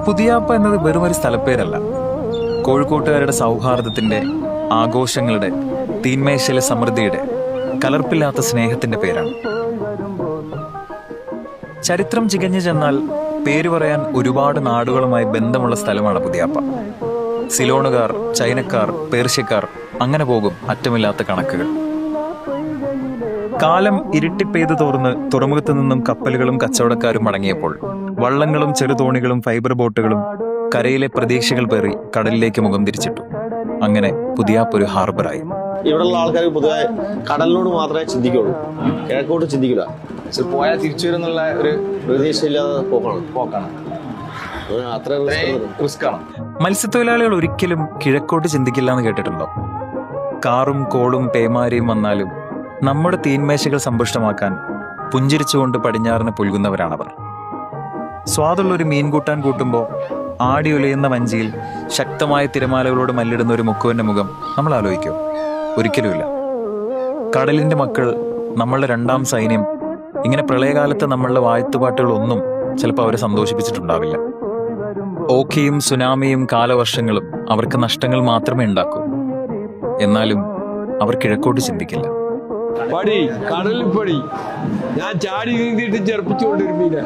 പുതിയാപ്പ എന്നത് വെറും ഒരു സ്ഥലപ്പേരല്ല. കോഴിക്കോട്ടുകാരുടെ സൗഹാർദ്ദത്തിന്റെ, ആഘോഷങ്ങളുടെ, തീന്മേശയിലെ സമൃദ്ധിയുടെ, കലർപ്പില്ലാത്ത സ്നേഹത്തിന്റെ പേരാണ്. ചരിത്രം ചികഞ്ഞു ചെന്നാൽ പേര് പറയാൻ ഒരുപാട് നാടുകളുമായി ബന്ധമുള്ള സ്ഥലമാണ് പുതിയാപ്പ. സിലോണുകാർ, ചൈനക്കാർ, പേർഷ്യക്കാർ, അങ്ങനെ പോകും അറ്റമില്ലാത്ത കണക്കുകൾ. കാലം ഇരുട്ടിപ്പെയ്തു തോർന്ന് തുറമുഖത്തു നിന്നും കപ്പലുകളും കച്ചവടക്കാരും മടങ്ങിയപ്പോൾ വള്ളങ്ങളും ചെറുതോണികളും ഫൈബർ ബോട്ടുകളും കരയിലെ പ്രതീക്ഷകൾ പേറി കടലിലേക്ക് മുഖം തിരിച്ചിട്ടു. അങ്ങനെ പുതിയാപ്പ ഒരു ഹാർബറായി. ഇവിടെയുള്ള ആൾക്കാർ പൊതുവെ കടലിനോട് മാത്രമേ ചിന്തിക്കുള്ളൂ, കിഴക്കോട്ട് ചിന്തിക്കില്ല. പോയാൽ തിരിച്ചു വരുന്നുള്ള ഒരു പ്രതീക്ഷയില്ലാതെ പോക്കാണ്. അത്ര റിസ്ക്കാണ്. മത്സ്യത്തൊഴിലാളികൾ ഒരിക്കലും കിഴക്കോട്ട് ചിന്തിക്കില്ല എന്ന് കേട്ടിട്ടുണ്ടോ? കാറും കോളും പേമാരിയും വന്നാലും നമ്മുടെ തീന്മേശകൾ സമ്പുഷ്ടമാക്കാൻ പുഞ്ചിരിച്ചുകൊണ്ട് പടിഞ്ഞാറിന് പുൽകുന്നവരാണവർ. സ്വാദുള്ളൊരു മീൻ കൂട്ടാൻ കൂട്ടുമ്പോൾ ആടി ഉലയുന്ന വഞ്ചിയിൽ ശക്തമായ തിരമാലകളോട് മല്ലിടുന്ന ഒരു മുക്കുവന്റെ മുഖം നമ്മൾ ആലോചിക്കും? ഒരിക്കലുമില്ല. കടലിന്റെ മക്കൾ, നമ്മളുടെ രണ്ടാം സൈന്യം, ഇങ്ങനെ പ്രളയകാലത്ത് നമ്മളുടെ വാഴ്ത്തുപാട്ടുകളൊന്നും ചിലപ്പോൾ അവരെ സന്തോഷിപ്പിച്ചിട്ടുണ്ടാവില്ല. ഓഖിയും സുനാമിയും കാലവർഷങ്ങളും അവർക്ക് നഷ്ടങ്ങൾ മാത്രമേ ഉണ്ടാക്കൂ. എന്നാലും അവർ കിഴക്കോട്ട് ചിന്തിക്കില്ല. പടി കടലിൽ പടി ഞാൻ ചാടി നീന്തിയിട്ട് ചെറുപ്പിച്ചുകൊണ്ടിരുന്നീല.